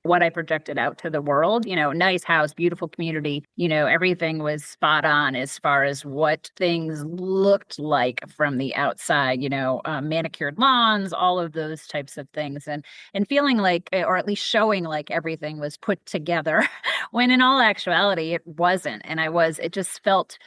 what I projected out to the world. Nice house, beautiful community. Everything was spot on as far as what things looked like from the outside. Manicured lawns, all of those types of things, and feeling like, or at least showing like everything was put together, when in all actuality it wasn't. And it just felt.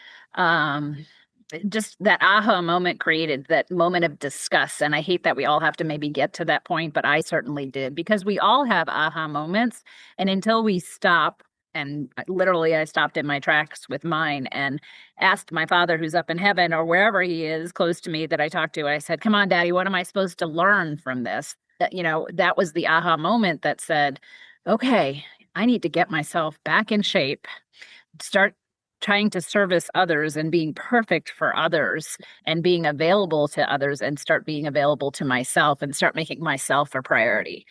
Just that aha moment created that moment of disgust. And I hate that we all have to maybe get to that point, but I certainly did, because we all have aha moments. And until we stop, and literally I stopped in my tracks with mine and asked my father, who's up in heaven or wherever he is close to me that I talked to, I said, come on, Daddy, what am I supposed to learn from this? That was the aha moment that said, okay, I need to get myself back in shape, start trying to service others and being perfect for others and being available to others, and start being available to myself and start making myself a priority.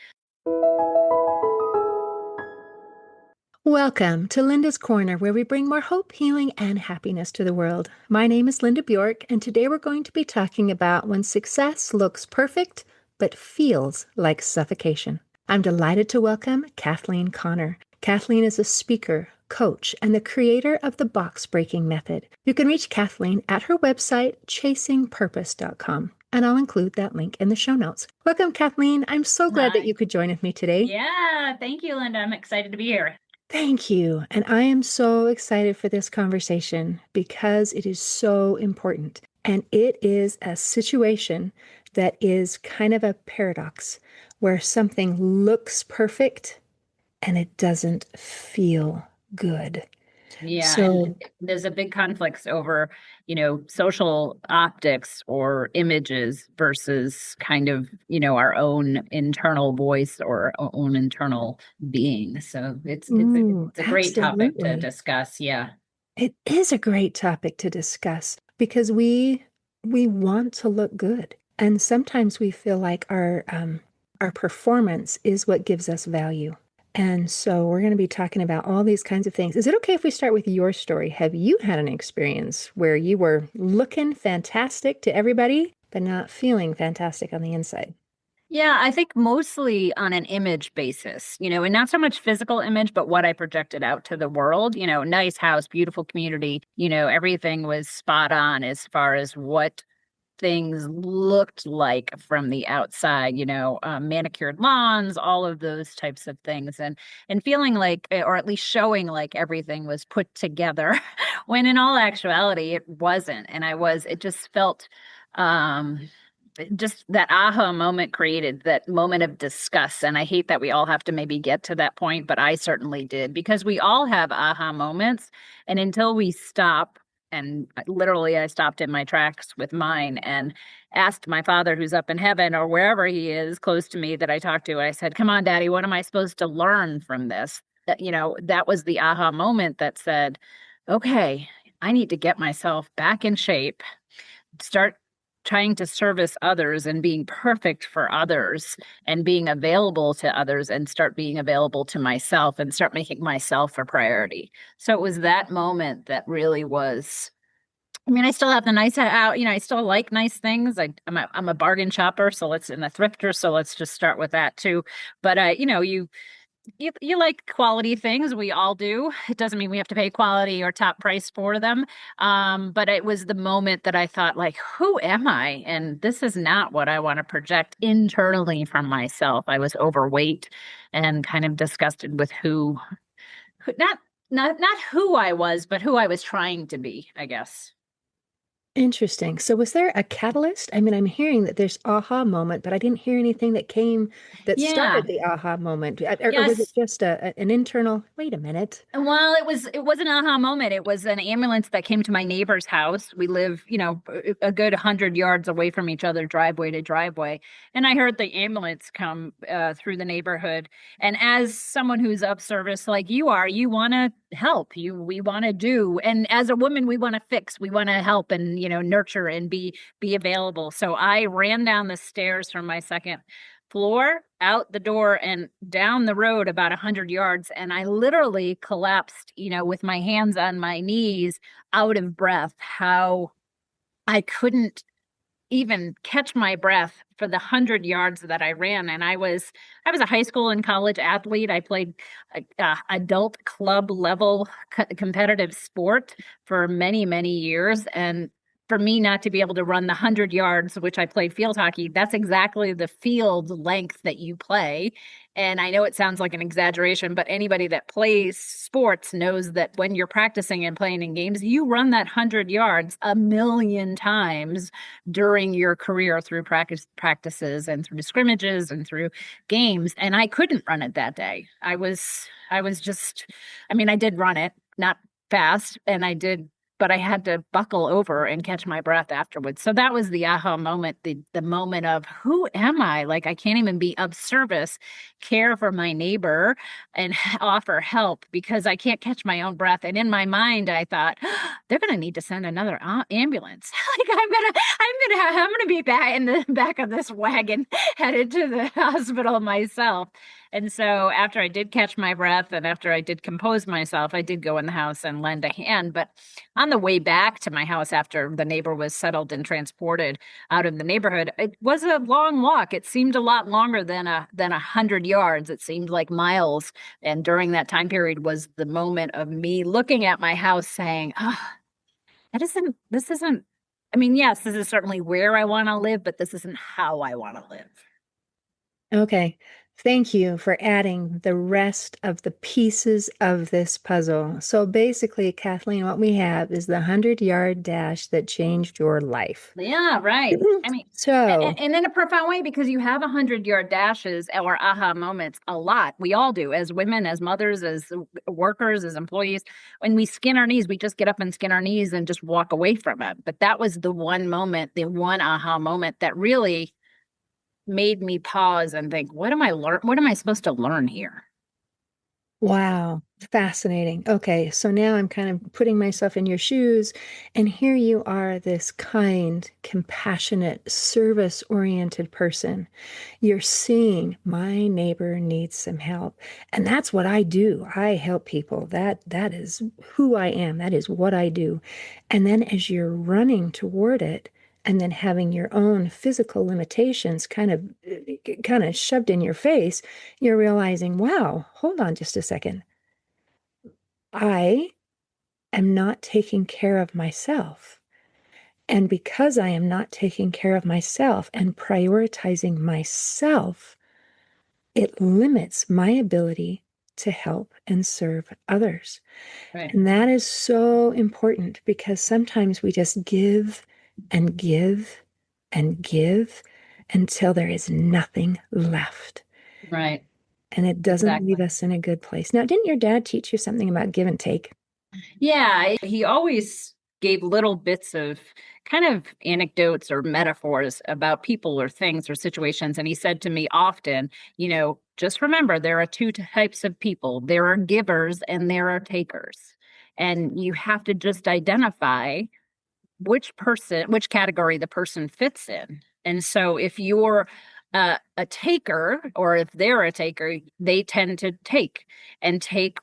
Welcome to Linda's Corner, where we bring more hope, healing, and happiness to the world. My name is Linda Bjork, and today we're going to be talking about when success looks perfect but feels like suffocation. I'm delighted to welcome Kathleen Conner. Kathleen is a speaker, coach, and the creator of the box breaking method. You can reach Kathleen at her website, chasingpurpose.com, and I'll include that link in the show notes. Welcome, Kathleen. I'm so glad that Hi. you could join with me today. Yeah, thank you, Linda. I'm excited to be here. Thank you. And I am so excited for this conversation because it is so important. And it is a situation that is kind of a paradox where something looks perfect and it doesn't feel good. Yeah, So, and there's a big conflict over, social optics or images versus kind of, our own internal voice or our own internal being. So it's a great topic to absolutely. discuss. Yeah. It is a great topic to discuss because we want to look good. And sometimes we feel like our performance is what gives us value. And so we're going to be talking about all these kinds of things. Is it okay if we start with your story? Have you had an experience where you were looking fantastic to everybody, but not feeling fantastic on the inside? Yeah, I think mostly on an image basis, and not so much physical image, but what I projected out to the world. Nice house, beautiful community, everything was spot on as far as what things looked like from the outside. Manicured lawns, all of those types of things, and feeling like, or at least showing like everything was put together, when in all actuality it wasn't. And it just felt, just that aha moment created that moment of disgust. And I hate that we all have to maybe get to that point, but I certainly did, because we all have aha moments. And until we stop, and literally I stopped in my tracks with mine and asked my father, who's up in heaven or wherever he is close to me that I talked to, I said, come on, Daddy, what am I supposed to learn from this? That was the aha moment that said, okay, I need to get myself back in shape, start trying to service others and being perfect for others and being available to others, and start being available to myself and start making myself a priority. So it was that moment that really was. I mean, I still have the nice out, I still like nice things. I'm a bargain shopper, so let's in a thrifter, so let's just start with that too. But you like quality things. We all do. It doesn't mean we have to pay quality or top price for them. But it was the moment that I thought, like, who am I? And this is not what I want to project internally from myself. I was overweight and kind of disgusted with who not who I was, but who I was trying to be, I guess. Interesting. So was there a catalyst? I mean, I'm hearing that there's aha moment, but I didn't hear anything that came that Yeah. started the aha moment. Or was it Yes. just an internal, wait a minute. Well, it was an aha moment. It was an ambulance that came to my neighbor's house. We live, a good 100 yards away from each other, driveway to driveway. And I heard the ambulance come through the neighborhood. And as someone who's of service like you are, you want to help. We want to do. And as a woman, we want to fix. We want to help and nurture and be available. So I ran down the stairs from my second floor, out the door, and down the road about 100 yards. And I literally collapsed, with my hands on my knees, out of breath, how I couldn't even catch my breath for the 100 yards that I ran. And I was a high school and college athlete. I played adult club level competitive sport for many, many years. And for me not to be able to run the 100 yards, which I played field hockey, that's exactly the field length that you play. And I know it sounds like an exaggeration, but anybody that plays sports knows that when you're practicing and playing in games, you run that 100 yards a million times during your career through practices and through scrimmages and through games. And I couldn't run it that day. I was just, I mean, I did run it, not fast, and I did, but I had to buckle over and catch my breath afterwards. So that was the aha moment, the moment of who am I? Like I can't even be of service, care for my neighbor, and offer help because I can't catch my own breath. And in my mind, I thought they're going to need to send another ambulance. Like I'm gonna be back in the back of this wagon headed to the hospital myself. And so after I did catch my breath and after I did compose myself, I did go in the house and lend a hand. But on the way back to my house after the neighbor was settled and transported out of the neighborhood, it was a long walk. It seemed a lot longer than 100 yards. It seemed like miles. And during that time period was the moment of me looking at my house saying, oh, this isn't, I mean, yes, this is certainly where I want to live, but this isn't how I want to live. Okay. Thank you for adding the rest of the pieces of this puzzle. So basically, Kathleen, what we have is the 100-yard dash that changed your life. Yeah, right. I mean, So, and in a profound way, because you have 100 yard dashes or aha moments a lot. We all do as women, as mothers, as workers, as employees. When we skin our knees, we just get up and skin our knees and just walk away from it. But that was the one moment, the one aha moment that really made me pause and think, what am I supposed to learn here? wow, fascinating. Okay, so now I'm kind of putting myself in your shoes, and here you are, this kind, compassionate, service-oriented person. You're seeing my neighbor needs some help, and that's what I do. I help people. That is who I am. That is what I do. And then as you're running toward it, and then having your own physical limitations kind of shoved in your face, you're realizing, wow, hold on just a second. I am not taking care of myself. And because I am not taking care of myself and prioritizing myself, it limits my ability to help and serve others. Right. And that is so important because sometimes we just give and give and give until there is nothing left. Right. And it doesn't leave Exactly. us in a good place. Now, didn't your dad teach you something about give and take? Yeah, he always gave little bits of kind of anecdotes or metaphors about people or things or situations. And he said to me often, just remember there are two types of people. There are givers and there are takers. And you have to just identify which category the person fits in. And so if you're a taker, or if they're a taker, they tend to take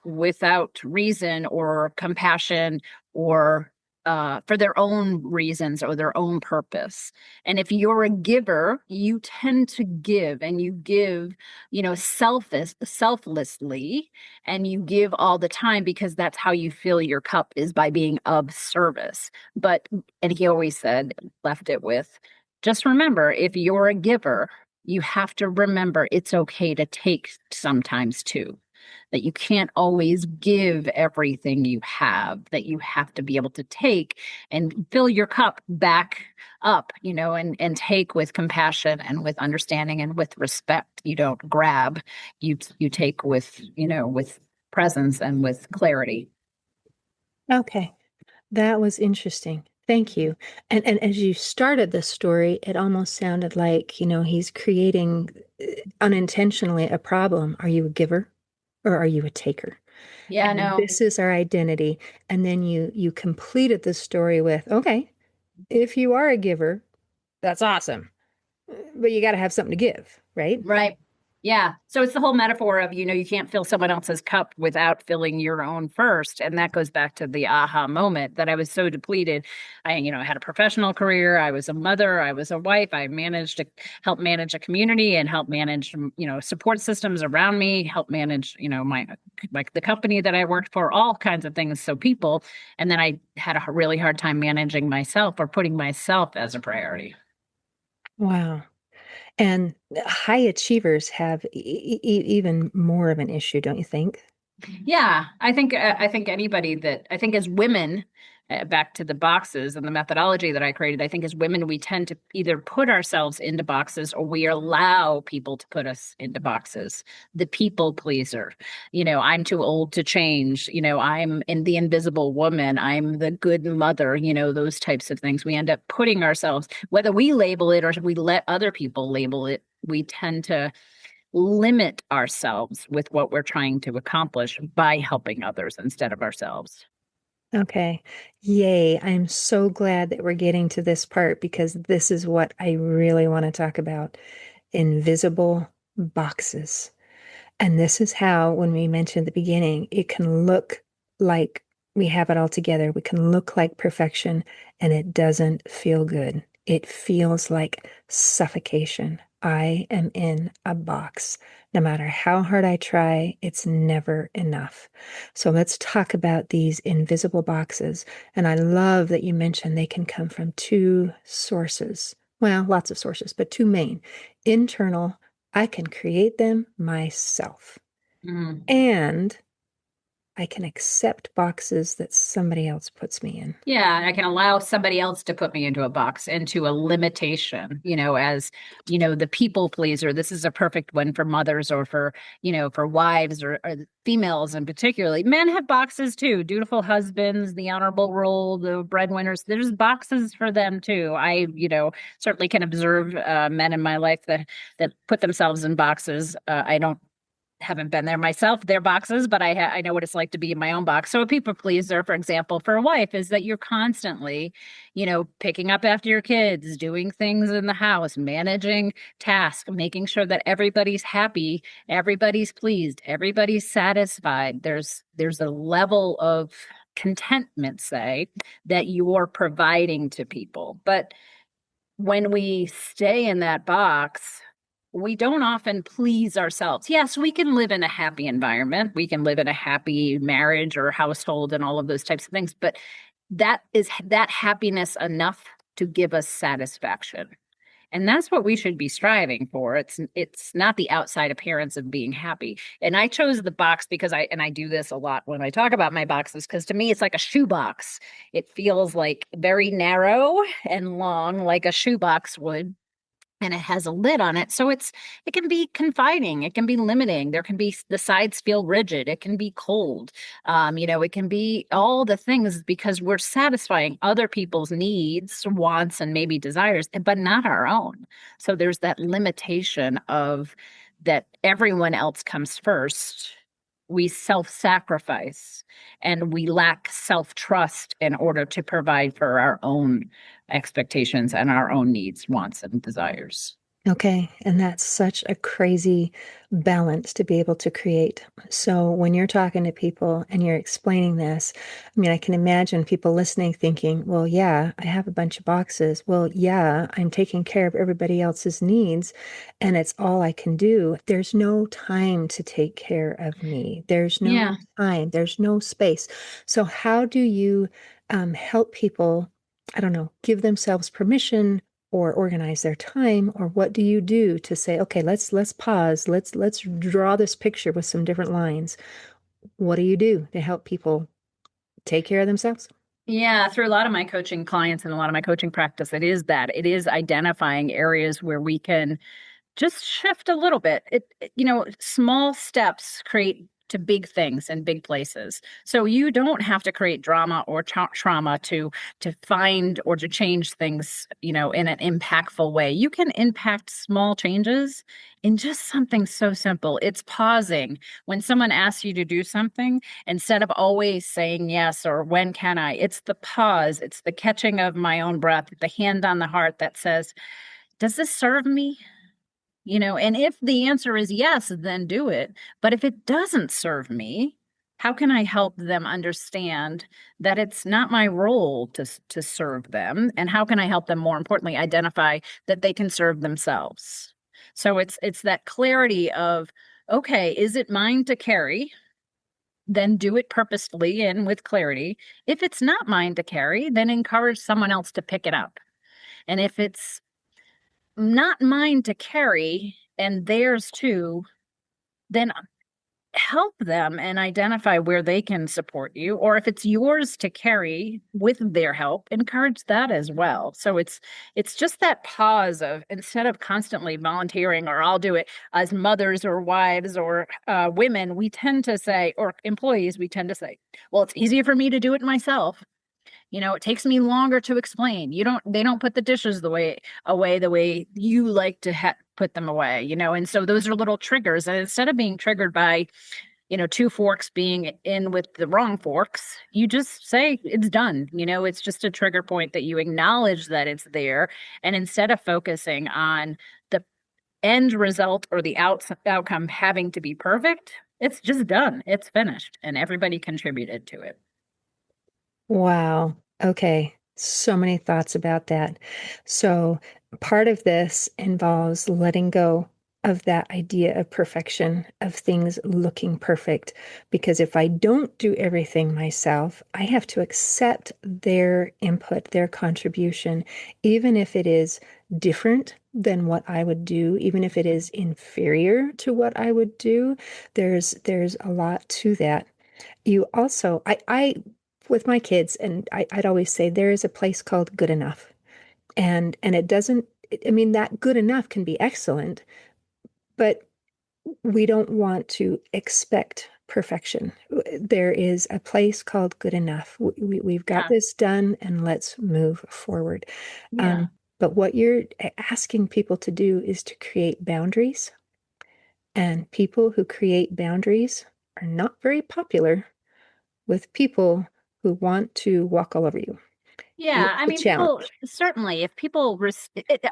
without reason or compassion or for their own reasons or their own purpose. And if you're a giver, you tend to give and you give, selflessly, and you give all the time because that's how you fill your cup is by being of service. But, and he always said, left it with, just remember, if you're a giver, you have to remember it's okay to take sometimes too. That you can't always give everything you have, that you have to be able to take and fill your cup back up, and take with compassion and with understanding and with respect. You don't grab, you take with presence and with clarity. Okay, that was interesting. Thank you. And as you started the story, it almost sounded like, he's creating unintentionally a problem. Are you a giver or are you a taker? Yeah, And no. this is our identity. And then you completed the story with, okay, if you are a giver, that's awesome. But you got to have something to give, right? Right. Yeah. So it's the whole metaphor of, you can't fill someone else's cup without filling your own first. And that goes back to the aha moment that I was so depleted. I had a professional career. I was a mother. I was a wife. I managed to help manage a community and help manage, support systems around me, help manage, my, like the company that I worked for, all kinds of things. So people, and then I had a really hard time managing myself or putting myself as a priority. Wow. And high achievers have even more of an issue, don't you think? Yeah, I think anybody that I think as women, back to the boxes and the methodology that I created, I think as women we tend to either put ourselves into boxes or we allow people to put us into boxes. The people pleaser, I'm too old to change. I'm in the invisible woman. I'm the good mother. Those types of things. We end up putting ourselves, whether we label it or we let other people label it. We tend to limit ourselves with what we're trying to accomplish by helping others instead of ourselves. Okay. Yay. I'm so glad that we're getting to this part because this is what I really want to talk about. Invisible boxes. And this is how, when we mentioned at the beginning, it can look like we have it all together. We can look like perfection, and it doesn't feel good. It feels like suffocation. I am in a box. No matter how hard I try, it's never enough. So let's talk about these invisible boxes. And I love that you mentioned they can come from two sources. Well, lots of sources, but two main: internal. I can create them myself. Mm. And I can accept boxes that somebody else puts me in. Yeah, I can allow somebody else to put me into a box, into a limitation, as, the people pleaser. This is a perfect one for mothers or for wives or females and particularly. Men have boxes too. Dutiful husbands, the honorable role, the breadwinners. There's boxes for them too. I, certainly can observe men in my life that put themselves in boxes. I don't haven't been there myself, their boxes, but I know what it's like to be in my own box. So a people pleaser, for example, for a wife is that you're constantly, picking up after your kids, doing things in the house, managing tasks, making sure that everybody's happy, everybody's pleased, everybody's satisfied. There's a level of contentment, say, that you're providing to people. But when we stay in that box, we don't often please ourselves. Yes, we can live in a happy environment. We can live in a happy marriage or household and all of those types of things, but is that happiness enough to give us satisfaction? And that's what we should be striving for. It's not the outside appearance of being happy. And I chose the box because I do this a lot when I talk about my boxes, because to me it's like a shoebox. It feels like very narrow and long, like a shoebox would, and it has a lid on it, so it can be confining, it can be limiting, there can be, the sides feel rigid, it can be cold, it can be all the things because we're satisfying other people's needs, wants, and maybe desires, but not our own. So there's that limitation of that everyone else comes first. We self-sacrifice and we lack self-trust in order to provide for our own expectations and our own needs, wants, and desires. Okay, and that's such a crazy balance to be able to create. So when you're talking to people and you're explaining this, I mean, I can imagine people listening thinking, well, yeah, I have a bunch of boxes. Well, yeah, I'm taking care of everybody else's needs, and it's all I can do. There's no time to take care of me. There's no Yeah. time. There's no space. So how do you help people, I don't know, give themselves permission or organize their time, or what do you do to say, okay, let's pause, let's draw this picture with some different lines? What do you do to help people take care of themselves? Yeah, through a lot of my coaching clients and a lot of my coaching practice, it is identifying areas where we can just shift a little bit. Small steps create to big things and big places. So you don't have to create drama or trauma to find or to change things, in an impactful way. You can impact small changes in just something so simple. It's pausing when someone asks you to do something instead of always saying yes or when can I. It's the pause, it's the catching of my own breath, the hand on the heart that says, does this serve me? And if the answer is yes, then do it. But if it doesn't serve me, how can I help them understand that it's not my role to serve them? And how can I help them, more importantly, identify that they can serve themselves? So it's that clarity of, okay, is it mine to carry? Then do it purposefully and with clarity. If it's not mine to carry, then encourage someone else to pick it up. And if it's not mine to carry and theirs too, then help them and identify where they can support you. Or if it's yours to carry with their help, encourage that as well. So it's just that pause of, instead of constantly volunteering or I'll do it, as mothers or wives or women, we tend to say, or employees, we tend to say, well, it's easier for me to do it myself. It takes me longer to explain. They don't put the dishes away the way you like to put them away, and so those are little triggers. And instead of being triggered by, two forks being in with the wrong forks, you just say it's done. It's just a trigger point that you acknowledge that it's there. And instead of focusing on the end result or the outcome having to be perfect, it's just done. It's finished and everybody contributed to it. Wow. Okay. So many thoughts about that. So, part of this involves letting go of that idea of perfection, of things looking perfect. Because if I don't do everything myself, I have to accept their input, their contribution, even if it is different than what I would do, even if it is inferior to what I would do. There's a lot to that. You also, I with my kids, and I'd always say there is a place called good enough. And it doesn't, I mean, that good enough can be excellent, but we don't want to expect perfection. There is a place called good enough. We've got Yeah. this done and let's move forward. Yeah. But what you're asking people to do is to create boundaries. And people who create boundaries are not very popular with people who want to walk all over you. And Yeah, it's I a mean, people challenge. certainly, if people,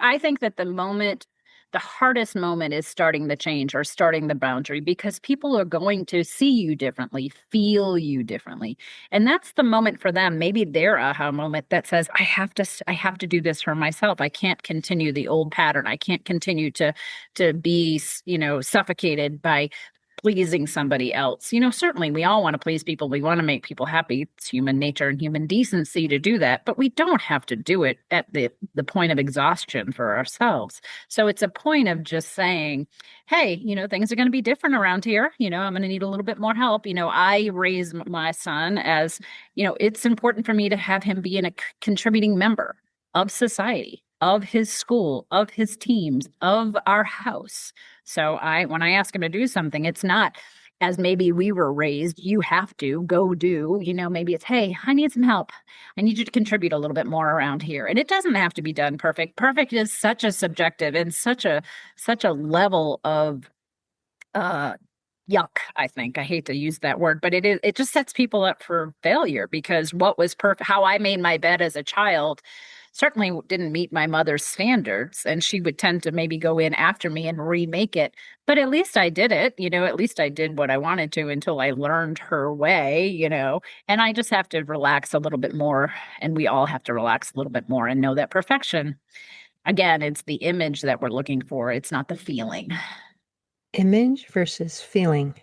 I think that the hardest moment is starting the change or starting the boundary, because people are going to see you differently, feel you differently. And that's the moment for them, maybe their aha moment that says, I have to do this for myself. I can't continue the old pattern. I can't continue to be, suffocated by pleasing somebody else. Certainly we all want to please people. We want to make people happy. It's human nature and human decency to do that, but we don't have to do it at the point of exhaustion for ourselves. So it's a point of just saying, hey, things are going to be different around here. I'm going to need a little bit more help. I raise my son as, it's important for me to have him be a contributing member of society, of his school, of his teams, of our house. So when I ask him to do something, it's not as maybe we were raised, you have to go do, maybe it's, hey, I need some help. I need you to contribute a little bit more around here. And it doesn't have to be done perfect. Perfect is such a subjective and such a level of uh yuck, I think. I hate to use that word, but it just sets people up for failure, because what was perfect, how I made my bed as a child certainly didn't meet my mother's standards, and she would tend to maybe go in after me and remake it. But at least I did it, at least I did what I wanted to until I learned her way, and I just have to relax a little bit more, and we all have to relax a little bit more and know that perfection, again, it's the image that we're looking for. It's not the feeling. Image versus feeling.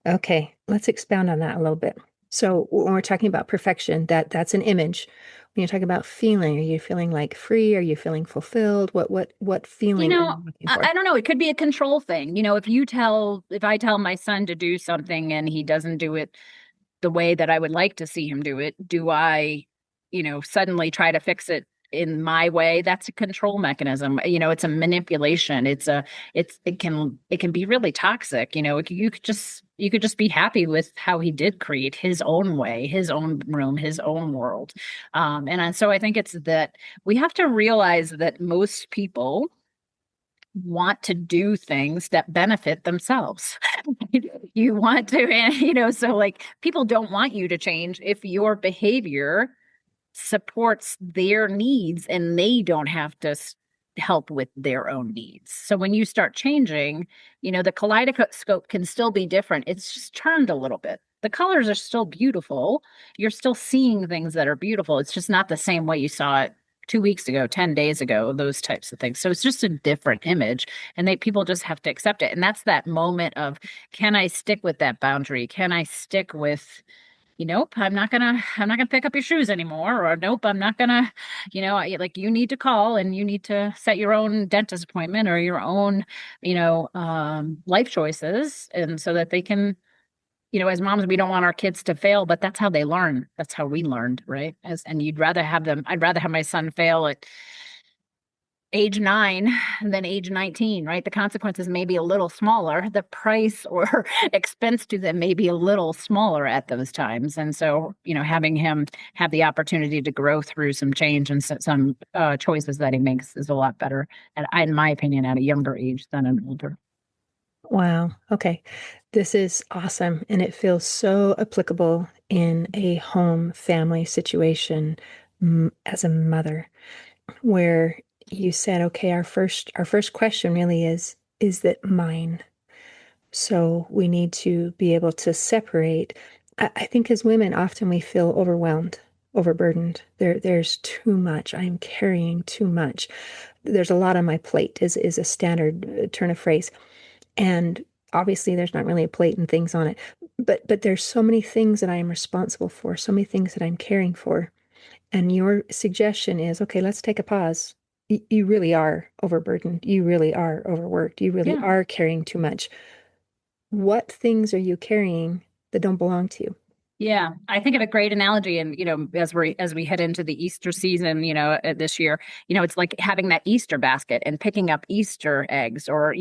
Okay, let's expound on that a little bit. So when we're talking about perfection, that's an image. When you're talking about feeling, are you feeling like free? Are you feeling fulfilled? What feeling are you looking for? I don't know. It could be a control thing. If I tell my son to do something and he doesn't do it the way that I would like to see him do it, do I, suddenly try to fix it in my way? That's a control mechanism. It's a manipulation. It can be really toxic. You could just be happy with how he did create his own way, his own room, his own world. So I think it's that we have to realize that most people want to do things that benefit themselves. You want to, and so like people don't want you to change if your behavior supports their needs and they don't have to help with their own needs. So when you start changing, the kaleidoscope can still be different. It's just turned a little bit. The colors are still beautiful. You're still seeing things that are beautiful. It's just not the same way you saw it 2 weeks ago, 10 days ago, those types of things. So it's just a different image, and people just have to accept it. And that's that moment of, can I stick with that boundary? Can I stick with, nope, I'm not gonna pick up your shoes anymore, or nope, I'm not gonna, like, you need to call and you need to set your own dentist appointment or your own, life choices, and so that they can, as moms, we don't want our kids to fail, but that's how they learn. That's how we learned, right? And I'd rather have my son fail at age 9 than age 19, right? The consequences may be a little smaller. The price or expense to them may be a little smaller at those times. And so, having him have the opportunity to grow through some change and some choices that he makes is a lot better, in my opinion, at a younger age than an older. Wow. Okay. This is awesome. And it feels so applicable in a home family situation, as a mother, where you said, okay, our first question really is that mine? So we need to be able to separate. I think as women, often we feel overwhelmed, overburdened. There's too much. I'm carrying too much. There's a lot on my plate is a standard turn of phrase. And obviously there's not really a plate and things on it. But there's so many things that I am responsible for, so many things that I'm caring for. And your suggestion is, okay, let's take a pause. You really are overburdened. You really are overworked. You really Yeah. are carrying too much. What things are you carrying that don't belong to you? Yeah, I think of a great analogy, and as we head into the Easter season, this year, it's like having that Easter basket and picking up Easter eggs, or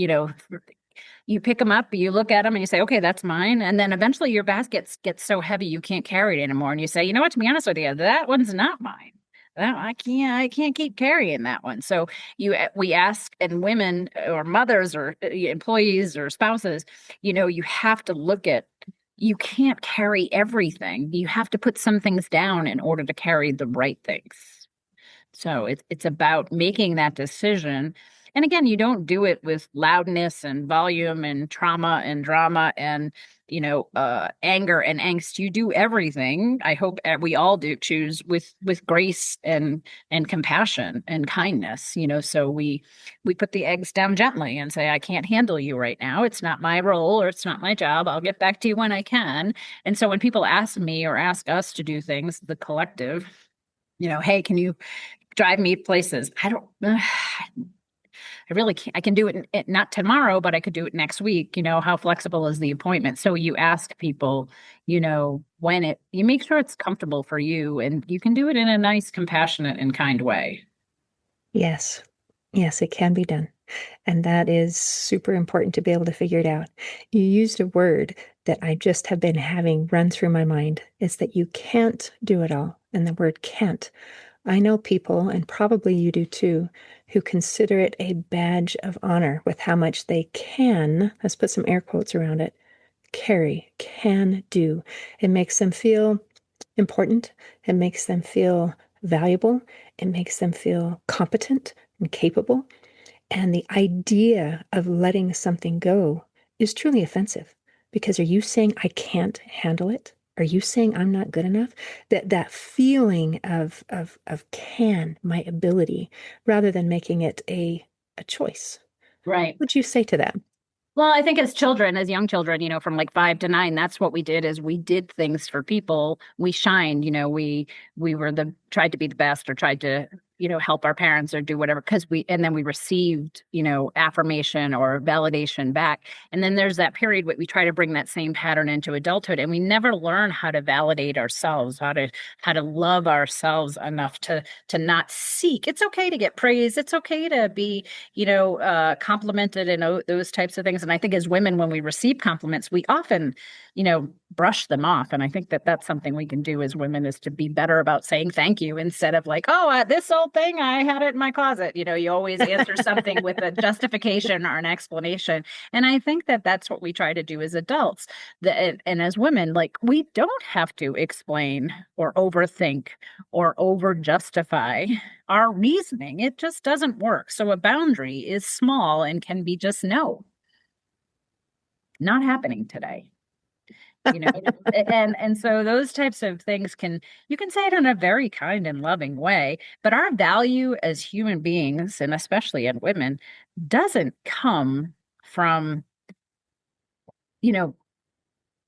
you pick them up, you look at them, and you say, "Okay, that's mine." And then eventually, your basket gets so heavy you can't carry it anymore, and you say, "You know what? To be honest with you, that one's not mine. That I can't keep carrying that one." So we ask, and women or mothers or employees or spouses, you have to look at. You can't carry everything. You have to put some things down in order to carry the right things. So it's about making that decision. And again, you don't do it with loudness and volume and trauma and drama and anger and angst. You do everything. I hope we all do choose with grace and compassion and kindness. So we put the eggs down gently and say, I can't handle you right now. It's not my role or it's not my job. I'll get back to you when I can. And so when people ask me or ask us to do things, the collective, hey, can you drive me places? I don't, I really can't. I can do it not tomorrow, but I could do it next week. How flexible is the appointment? So you ask people, you make sure it's comfortable for you, and you can do it in a nice, compassionate, and kind way. Yes. Yes, it can be done. And that is super important to be able to figure it out. You used a word that I just have been having run through my mind. It's that you can't do it all. And the word can't. I know people, and probably you do too, who consider it a badge of honor with how much they can, let's put some air quotes around it, carry, can do. It makes them feel important. It makes them feel valuable. It makes them feel competent and capable. And the idea of letting something go is truly offensive, because are you saying I can't handle it? Are you saying I'm not good enough? That feeling of can, my ability, rather than making it a choice. Right. What would you say to that? Well, I think as children, as young children, from like 5 to 9, that's what we did, is we did things for people. We shined, we tried to be the best, or tried to, help our parents or do whatever, and then we received, affirmation or validation back. And then there's that period where we try to bring that same pattern into adulthood, and we never learn how to validate ourselves, how to love ourselves enough to not seek. It's okay to get praise. It's okay to be, complimented and those types of things. And I think as women, when we receive compliments, we often, brush them off. And I think that that's something we can do as women, is to be better about saying thank you instead of like, oh, this old thing, I had it in my closet. You always answer something with a justification or an explanation. And I think that that's what we try to do as adults. And as women, like, we don't have to explain or overthink or over justify our reasoning. It just doesn't work. So a boundary is small and can be just no, not happening today. you know and so those types of things, you can say it in a very kind and loving way, but our value as human beings, and especially in women, doesn't come from you know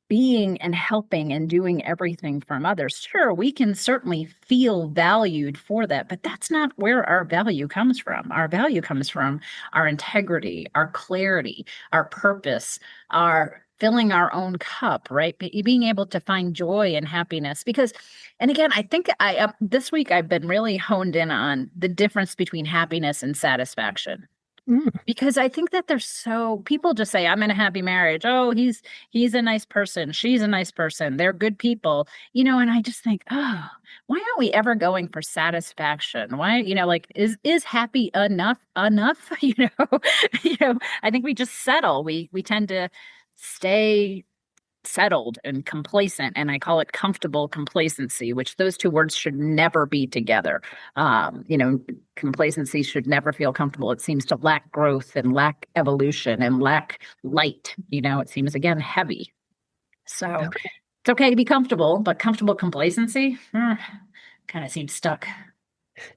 being and helping and doing everything from others. Sure, we can certainly feel valued for that, but that's not where our value comes from. Our value comes from our integrity, our clarity, our purpose, our filling our own cup, right? Being able to find joy and happiness. Because, and again, I think this week I've been really honed in on the difference between happiness and satisfaction, Mm. because I think that people just say, I'm in a happy marriage. Oh, he's a nice person. She's a nice person. They're good people. And I just think, oh, why aren't we ever going for satisfaction? Why, like, is happy enough? I think we just settle. We tend to stay settled and complacent, and I call it comfortable complacency, which those two words should never be together. Complacency should never feel comfortable. It seems to lack growth and lack evolution and lack light. It seems, again, heavy. So Okay. it's okay to be comfortable, but comfortable complacency kind of seems stuck.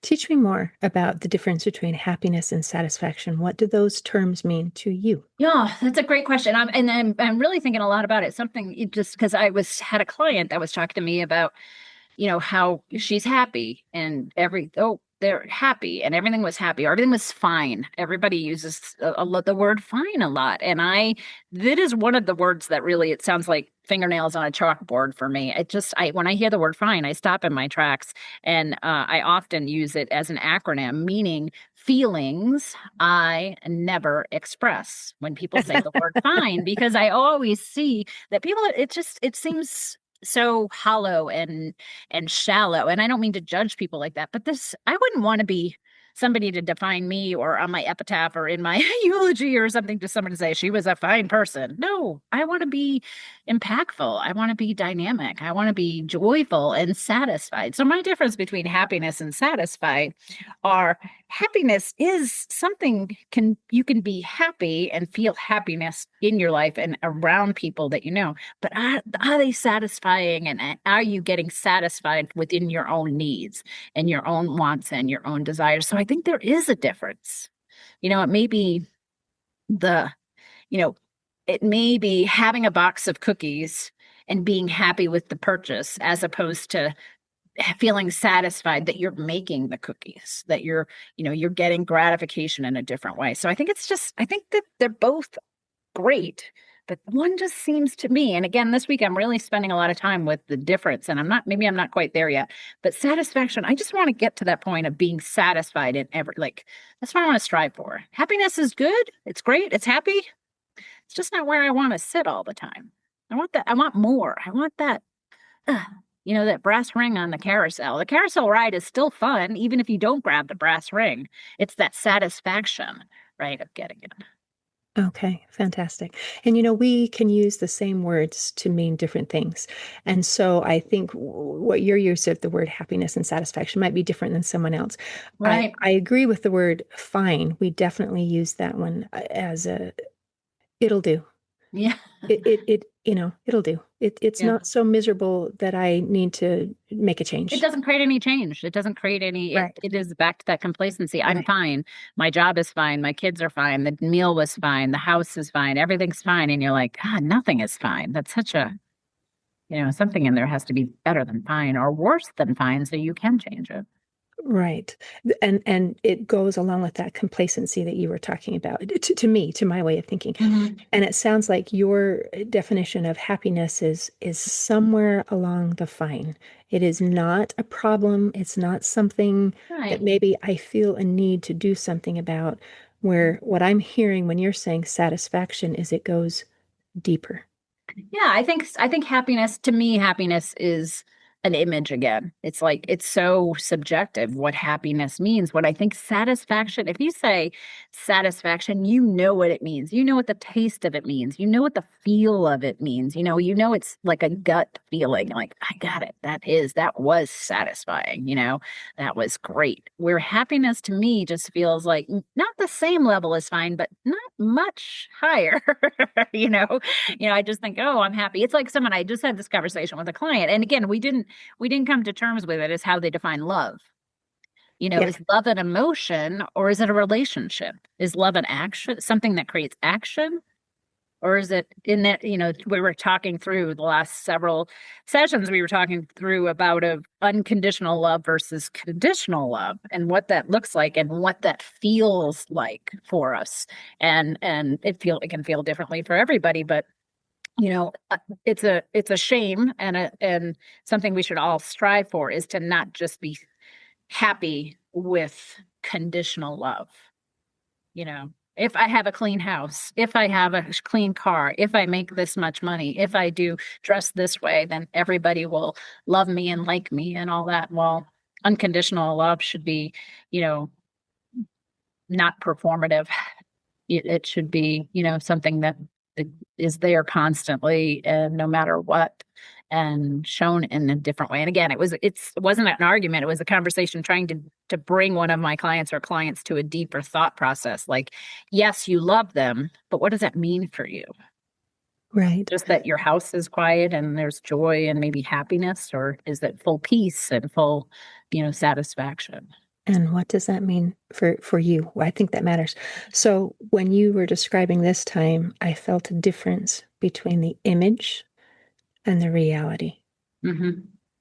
Teach me more about the difference between happiness and satisfaction. What do those terms mean to you? Yeah, that's a great question. I'm really thinking a lot about it. Just because had a client that was talking to me about, how she's happy and they're happy and everything was happy, or everything was fine. Everybody uses the word fine a lot. And that is one of the words that really, it sounds like fingernails on a chalkboard for me. When I hear the word fine, I stop in my tracks, and I often use it as an acronym, meaning feelings I never express when people say the word fine, because I always see that it seems so hollow and shallow. And I don't mean to judge people like that, but I wouldn't want to be somebody to define me, or on my epitaph or in my eulogy or something, to someone to say she was a fine person. No, I want to be impactful. I want to be dynamic. I want to be joyful and satisfied. So my difference between happiness and satisfied are, happiness is something, you can be happy and feel happiness in your life and around people that but are they satisfying, and are you getting satisfied within your own needs and your own wants and your own desires? So I think there is a difference. It may be the, you know, it may be having a box of cookies and being happy with the purchase, as opposed to feeling satisfied that you're making the cookies, that you're getting gratification in a different way. So I think that they're both great, but one just seems to me, and again, this week I'm really spending a lot of time with the difference, and maybe I'm not quite there yet, but satisfaction, I just want to get to that point of being satisfied in that's what I want to strive for. Happiness is good. It's great. It's happy. It's just not where I want to sit all the time. I want that. I want more. I want that, uh, that brass ring on the carousel. The carousel ride is still fun, even if you don't grab the brass ring. It's that satisfaction, right, of getting it. Okay, fantastic. And we can use the same words to mean different things. And so I think what your use of the word happiness and satisfaction might be different than someone else. Right. I agree with the word fine. We definitely use that one as it'll do. Yeah. It'll do. It's Yeah. not so miserable that I need to make a It change. doesn't create any change. It doesn't create any, Right. it is back to that complacency. I'm Right. fine. My job is fine. My kids are fine. The meal was fine. The house is fine. Everything's fine. And you're like, God, nothing is fine. That's such something in there has to be better than fine or worse than fine, so you can change it. Right. And it goes along with that complacency that you were talking about, to me, to my way of thinking. Mhm. And it sounds like your definition of happiness is somewhere along the fine. It is not a problem. It's not something that Right. maybe I feel a need to do something about, where what I'm hearing when you're saying satisfaction is it goes deeper. Yeah, I think happiness, to me, happiness is an image again. It's like it's so subjective what happiness means. What I think satisfaction, if you say satisfaction, you know what it means. You know what the taste of it means. You know what the feel of it means. You know it's like a gut feeling, like I got it. That was satisfying, that was great. Where happiness to me just feels like not the same level as fine, but not much higher, you know. I just think, oh, I'm happy. It's like someone, I just had this conversation with a client. And again, we didn't come to terms with it as how they define love. Yeah. Is love an emotion or is it a relationship? Is love an action, something that creates action? Or is it in that, we were talking through the last several sessions, we were talking through about of unconditional love versus conditional love and what that looks like and what that feels like for us. And it can feel differently for everybody, but it's a shame and something we should all strive for is to not just be happy with conditional love. If I have a clean house, if I have a clean car, if I make this much money, if I do dress this way, then everybody will love me and like me and all that. Well, unconditional love should be, you know, not performative. It should be, something that is there constantly and no matter what, and shown in a different way. And again, it wasn't an argument. It was a conversation trying to bring one of my clients or clients to a deeper thought process. Like, yes, you love them, but what does that mean for you? Right. Just that your house is quiet and there's joy and maybe happiness, or is it full peace and full, satisfaction? And what does that mean for you? Well, I think that matters. So when you were describing this time, I felt a difference between the image and the reality. Hmm.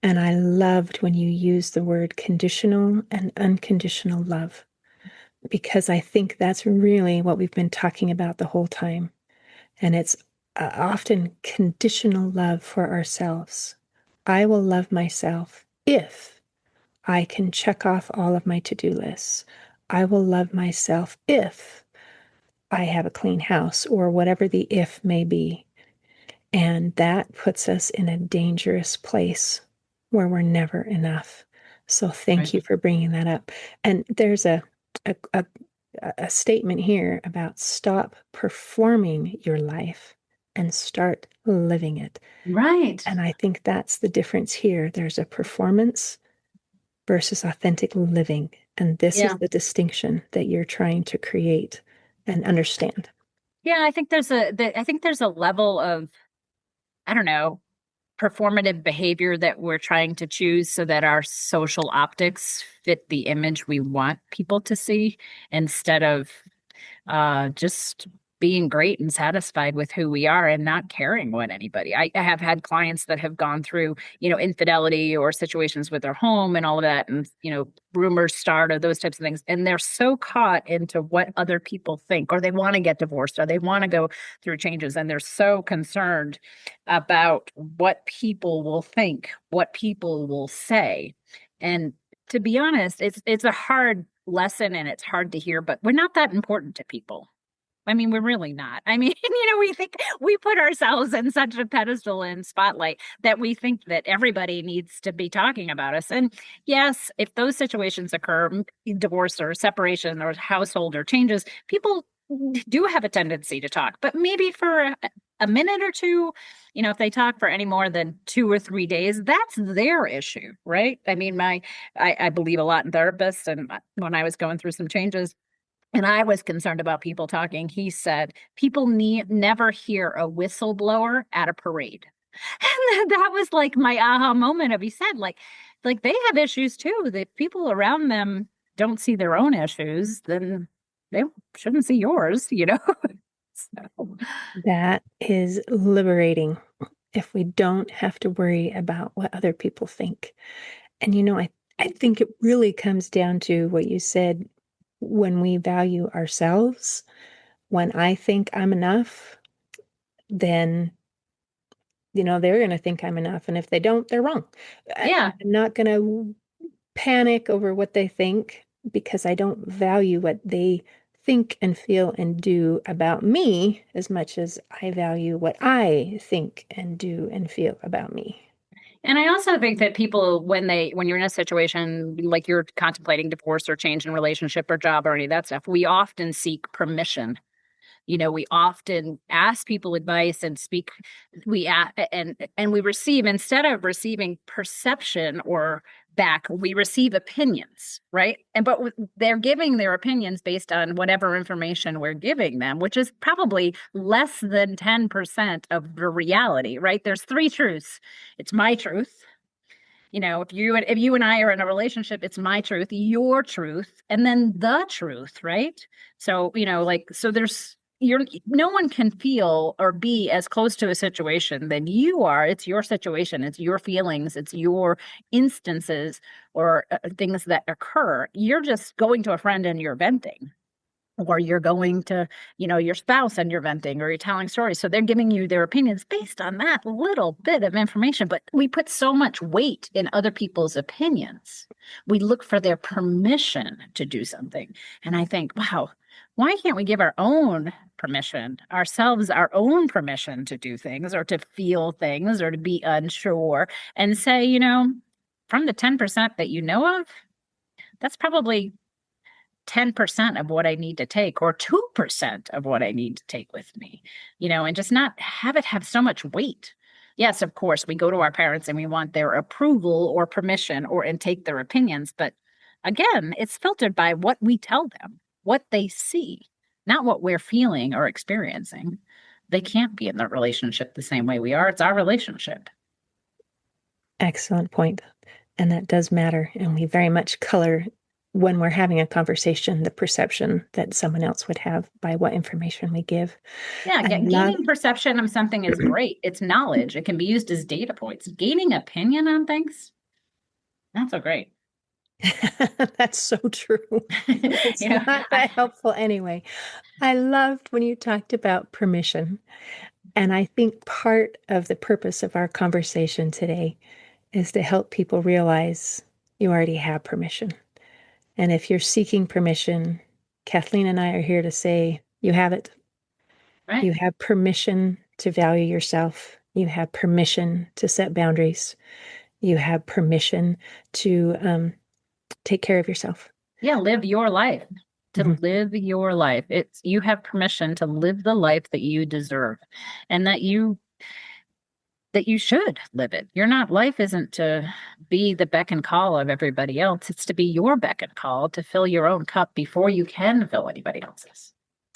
And I loved when you used the word conditional and unconditional love, because I think that's really what we've been talking about the whole time. And it's often conditional love for ourselves. I will love myself if I can check off all of my to-do lists. I will love myself if I have a clean house, or whatever the if may be. And that puts us in a dangerous place where we're never enough. So thank Right. you for bringing that up. And there's a, a, a statement here about stop performing your life and start living it. Right. And I think that's the difference here. There's a performance versus authentic living. And this is Yeah. the distinction that you're trying to create and understand. Yeah, I think there's a level of, I don't know, performative behavior that we're trying to choose so that our social optics fit the image we want people to see instead of just being great and satisfied with who we are and not caring what anybody. I have had clients that have gone through, infidelity or situations with their home and all of that, and rumors start or those types of things, and they're so caught into what other people think, or they want to get divorced, or they want to go through changes, and they're so concerned about what people will think, what people will say, and to be honest, it's a hard lesson and it's hard to hear, but we're not that important to people. I mean, we're really not. I mean, we think we put ourselves in such a pedestal and spotlight that we think that everybody needs to be talking about us. And yes, if those situations occur, divorce or separation or household or changes, people do have a tendency to talk, but maybe for a minute or two, if they talk for any more than 2 or 3 days, that's their issue, right? I mean, I believe a lot in therapists, and when I was going through some changes, and I was concerned about people talking. He said, people never hear a whistleblower at a parade. And that was like my aha moment of, he said, like they have issues too. The people around them don't see their own issues, then they shouldn't see yours. So, That is liberating if we don't have to worry about what other people think. And I think it really comes down to what you said, when we value ourselves. When I think I'm enough, then they're going to think I'm enough, and if they don't, they're wrong. yeah. I'm not going to panic over what they think, because I don't value what they think and feel and do about me as much as I value what I think and do and feel about me. And I also think that people, when you're in a situation like you're contemplating divorce or change in relationship or job or any of that stuff, we often seek permission. We often ask people advice and speak. And we receive, instead of receiving perception or back, we receive opinions, right? But they're giving their opinions based on whatever information we're giving them, which is probably less than 10% of the reality, right? There's three truths. It's my truth. If you and I are in a relationship, it's my truth, your truth, and then the truth, right? So, there's no one can feel or be as close to a situation than you are. It's your situation, it's your feelings, it's your instances or things that occur. You're just going to a friend and you're venting, or you're going to, your spouse and you're venting, or you're telling stories. So they're giving you their opinions based on that little bit of information. But we put so much weight in other people's opinions. We look for their permission to do something. And I think, wow, why can't we give our own permission, ourselves, our own permission to do things or to feel things or to be unsure and say, from the 10% that you know of, that's probably 10% of what I need to take, or 2% of what I need to take with me, and just not have it have so much weight. Yes, of course, we go to our parents and we want their approval or permission and take their opinions. But again, it's filtered by what we tell them, what they see, not what we're feeling or experiencing. They can't be in the relationship the same way we are. It's our relationship. Excellent point. And that does matter. And we very much color, when we're having a conversation, the perception that someone else would have by what information we give. Yeah, gaining perception of something is great. It's knowledge. It can be used as data points. Gaining opinion on things, not so great. That's so true. It's not that helpful anyway. I loved when you talked about permission. And I think part of the purpose of our conversation today is to help people realize you already have permission. And if you're seeking permission, Kathleen and I are here to say you have it. Right. You have permission to value yourself. You have permission to set boundaries. You have permission to take care of yourself. Yeah, live your life. Live your life. You have permission to live the life that you deserve, and that you should live it. Life isn't to be the beck and call of everybody else. It's to be your beck and call to fill your own cup before you can fill anybody else's.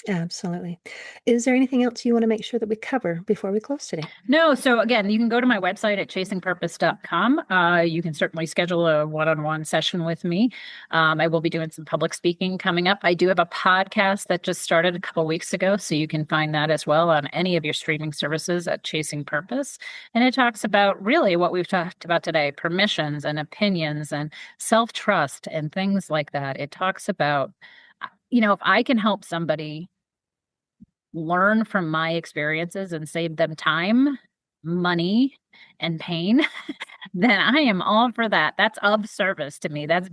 Absolutely. Is there anything else you want to make sure that we cover before we close today? No. So again, you can go to my website at chasingpurpose.com. You can certainly schedule a one-on-one session with me. I will be doing some public speaking coming up. I do have a podcast that just started a couple of weeks ago, so you can find that as well on any of your streaming services at Chasing Purpose. And it talks about really what we've talked about today, permissions and opinions and self-trust and things like that. It talks about, if I can help somebody learn from my experiences and save them time, money, and pain, then I am all for that. That's of service to me. That's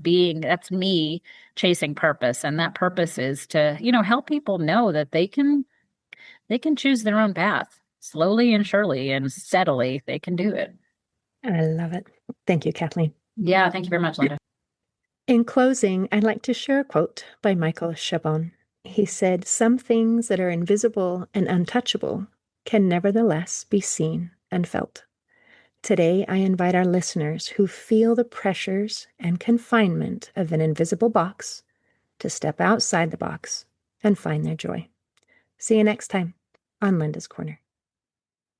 me chasing purpose. And that purpose is to, help people know that they can choose their own path slowly and surely and steadily. They can do it. I love it. Thank you, Kathleen. Yeah. Thank you very much, Linda. In closing, I'd like to share a quote by Michael Chabon. He said, "Some things that are invisible and untouchable can nevertheless be seen and felt." Today, I invite our listeners who feel the pressures and confinement of an invisible box to step outside the box and find their joy. See you next time on Linda's Corner.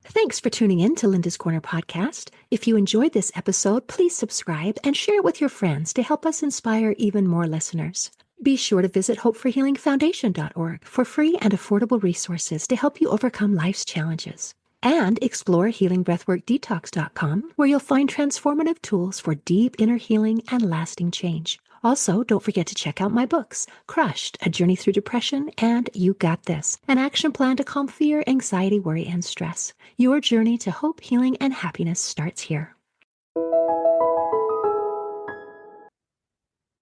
Thanks for tuning in to Linda's Corner podcast. If you enjoyed this episode, please subscribe and share it with your friends to help us inspire even more listeners. Be sure to visit hopeforhealingfoundation.org for free and affordable resources to help you overcome life's challenges. And explore healingbreathworkdetox.com, where you'll find transformative tools for deep inner healing and lasting change. Also, don't forget to check out my books, Crushed, A Journey Through Depression, and You Got This, an action plan to calm fear, anxiety, worry, and stress. Your journey to hope, healing, and happiness starts here.